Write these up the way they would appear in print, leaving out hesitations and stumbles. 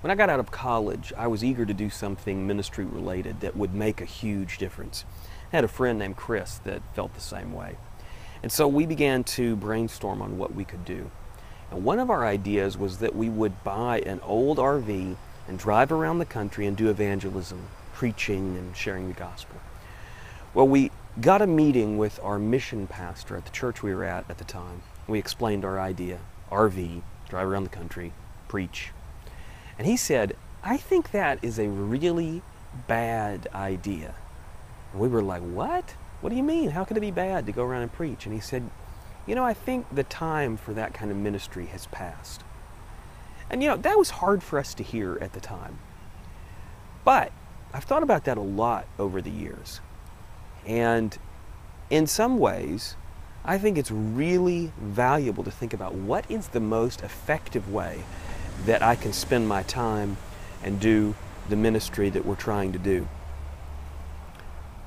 When I got out of college, I was eager to do something ministry related that would make a huge difference. I had a friend named Chris that felt the same way. And so we began to brainstorm on what we could do. And one of our ideas was that we would buy an old RV and drive around the country and do evangelism, preaching and sharing the gospel. Well, we got a meeting with our mission pastor at the church we were at the time. We explained our idea, RV, drive around the country, preach. And he said, "I think that is a really bad idea." And we were like, "What? What do you mean? How could it be bad to go around and preach?" And he said, "I think the time for that kind of ministry has passed." And that was hard for us to hear at the time. But I've thought about that a lot over the years. And in some ways, I think it's really valuable to think about what is the most effective way that I can spend my time and do the ministry that we're trying to do.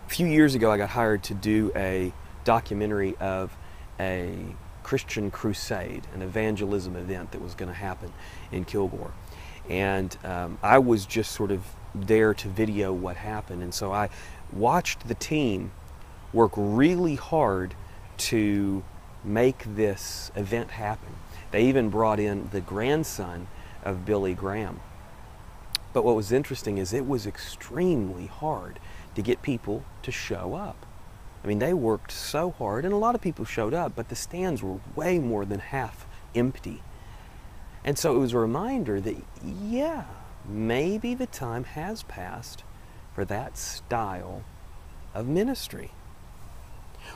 A few years ago, I got hired to do a documentary of a Christian crusade, an evangelism event that was going to happen in Kilgore. And I was just sort of there to video what happened. And so I watched the team work really hard to make this event happen. They even brought in the grandson of Billy Graham. But what was interesting is it was extremely hard to get people to show up. I mean, they worked so hard, and a lot of people showed up, but the stands were way more than half empty. And so it was a reminder that, yeah, maybe the time has passed for that style of ministry.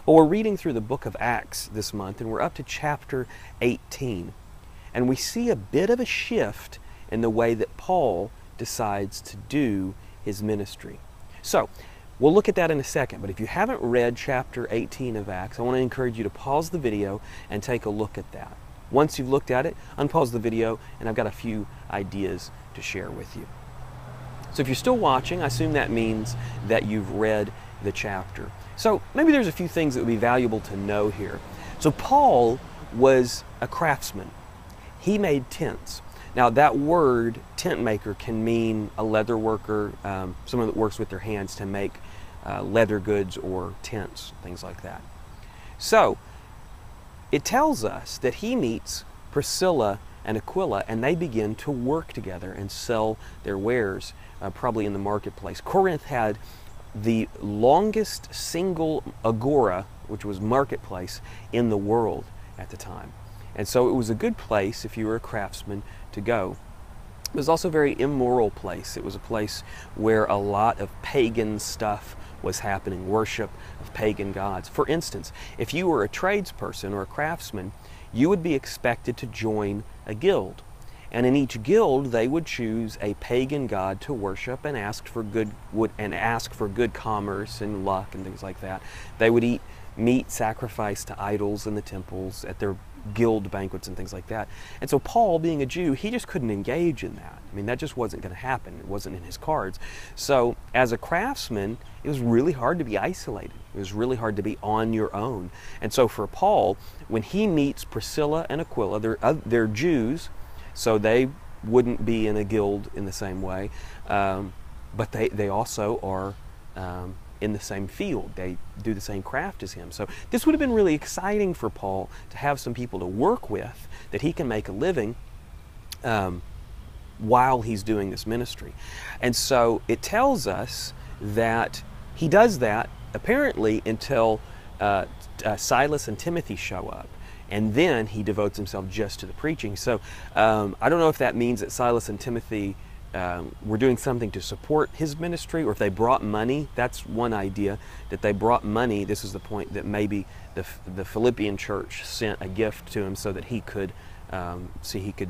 Well, we're reading through the book of Acts this month, and we're up to chapter 18. And we see a bit of a shift in the way that Paul decides to do his ministry. So, we'll look at that in a second, but if you haven't read chapter 18 of Acts, I want to encourage you to pause the video and take a look at that. Once you've looked at it, unpause the video, and I've got a few ideas to share with you. So if you're still watching, I assume that means that you've read the chapter. So maybe there's a few things that would be valuable to know here. So Paul was a craftsman. He made tents. Now that word, tent maker, can mean a leather worker, someone that works with their hands to make leather goods or tents, things like that. So it tells us that he meets Priscilla and Aquila, and they begin to work together and sell their wares, probably in the marketplace. Corinth had the longest single agora, which was marketplace, in the world at the time. And so it was a good place, if you were a craftsman, to go. It was also a very immoral place. It was a place where a lot of pagan stuff was happening, worship of pagan gods. For instance, if you were a tradesperson or a craftsman, you would be expected to join a guild. And in each guild, they would choose a pagan god to worship and ask for good commerce and luck and things like that. They would eat meat sacrificed to idols in the temples at their guild banquets and things like that. And so Paul, being a Jew, he just couldn't engage in that. I mean, that just wasn't going to happen. It wasn't in his cards. So as a craftsman, it was really hard to be isolated. It was really hard to be on your own. And so for Paul, when he meets Priscilla and Aquila, they're Jews, so they wouldn't be in a guild in the same way, but they also are in the same field. They do the same craft as him. So this would have been really exciting for Paul to have some people to work with that he can make a living while he's doing this ministry. And so it tells us that he does that apparently until Silas and Timothy show up. And then he devotes himself just to the preaching. So I don't know if that means that Silas and Timothy were doing something to support his ministry, or if they brought money. That's one idea, that they brought money. This is the point, that maybe the Philippian church sent a gift to him so that he could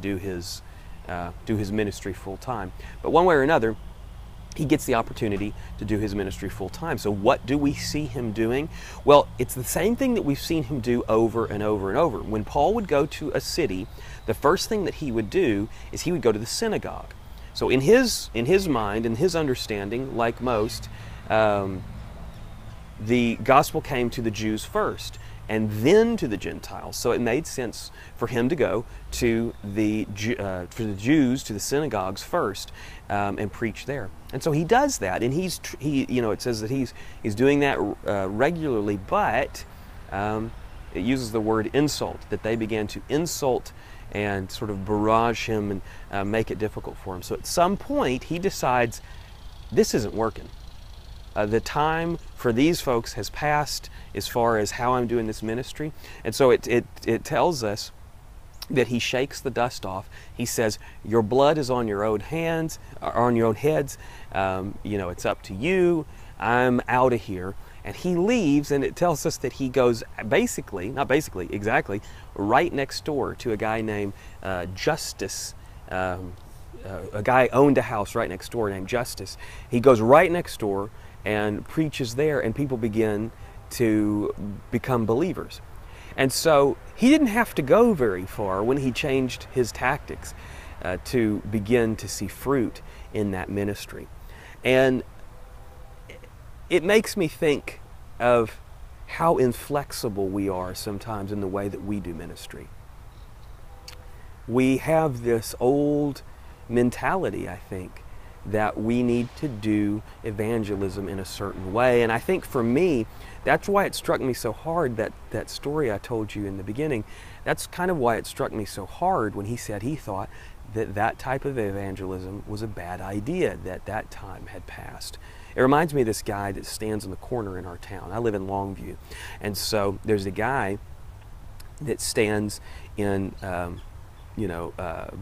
do his ministry full time. But one way or another, he gets the opportunity to do his ministry full time. So what do we see him doing? Well, it's the same thing that we've seen him do over and over and over. When Paul would go to a city, the first thing that he would do is he would go to the synagogue. So in his mind, in his understanding, like most, the gospel came to the Jews first. and then to the Gentiles. So it made sense for him to go to for the Jews, to the synagogues first, and preach there. And so he does that, and it says that he's doing that regularly, but it uses the word insult, that they began to insult and sort of barrage him and make it difficult for him. So at some point he decides, this isn't working. The time for these folks has passed as far as how I'm doing this ministry. And so it tells us that he shakes the dust off. He says, your blood is on your own hands, or on your own heads. It's up to you. I'm out of here. And he leaves, and it tells us that he goes exactly, right next door to a guy named Justus. A guy owned a house right next door named Justus. He goes right next door and preaches there, and people begin to become believers. And so he didn't have to go very far when he changed his tactics to begin to see fruit in that ministry. And it makes me think of how inflexible we are sometimes in the way that we do ministry. We have this old mentality, I think, that we need to do evangelism in a certain way. And I think for me, that's why it struck me so hard, that story I told you in the beginning. That's kind of why it struck me so hard when he said he thought that type of evangelism was a bad idea, that time had passed. It reminds me of this guy that stands in the corner in our town. I live in Longview. And so there's a guy that stands in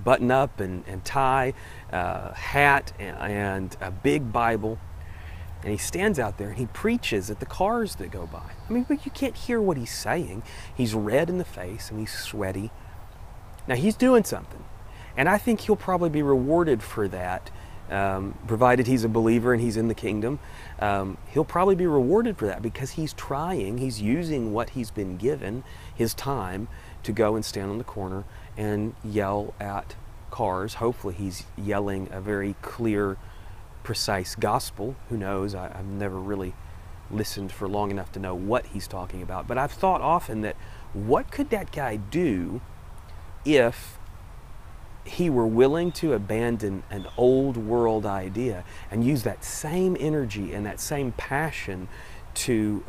button up and tie, hat, and a big Bible. And he stands out there and he preaches at the cars that go by. I mean, but you can't hear what he's saying. He's red in the face and he's sweaty. Now he's doing something. And I think he'll probably be rewarded for that, provided he's a believer and he's in the kingdom. He'll probably be rewarded for that because he's trying, he's using what he's been given, his time, to go and stand on the corner and yell at cars. Hopefully he's yelling a very clear, precise gospel. Who knows? I've never really listened for long enough to know what he's talking about. But I've thought often that what could that guy do if he were willing to abandon an old world idea and use that same energy and that same passion to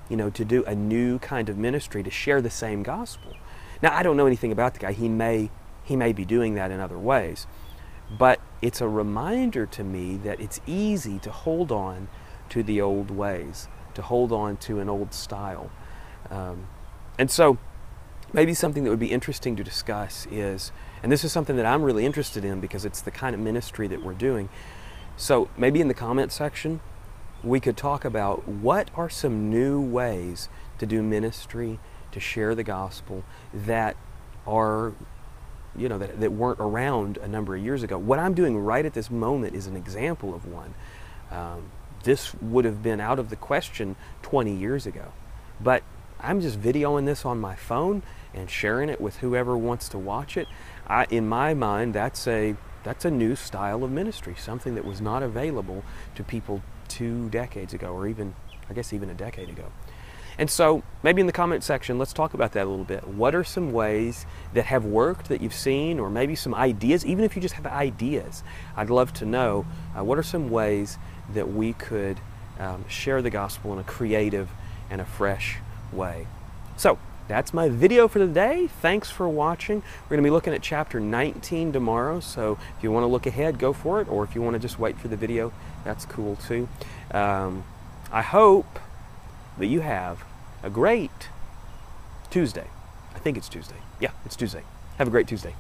do a new kind of ministry, to share the same gospel. Now, I don't know anything about the guy. He may be doing that in other ways. But it's a reminder to me that it's easy to hold on to the old ways, to hold on to an old style. And so maybe something that would be interesting to discuss is, and this is something that I'm really interested in because it's the kind of ministry that we're doing. So maybe in the comment section, we could talk about what are some new ways to do ministry, to share the gospel that are, that weren't around a number of years ago. What I'm doing right at this moment is an example of one. This would have been out of the question 20 years ago. But I'm just videoing this on my phone and sharing it with whoever wants to watch it. In my mind, that's a new style of ministry, something that was not available to people 2 decades ago, or even a decade ago. And so maybe in the comment section, let's talk about that a little bit. What are some ways that have worked that you've seen, or maybe some ideas, even if you just have ideas? I'd love to know what are some ways that we could share the gospel in a creative and a fresh way. So that's my video for the day. Thanks for watching. We're going to be looking at chapter 19 tomorrow, so if you want to look ahead, go for it, or if you want to just wait for the video, that's cool too. I hope that you have a great Tuesday. I think it's Tuesday. Yeah, it's Tuesday. Have a great Tuesday.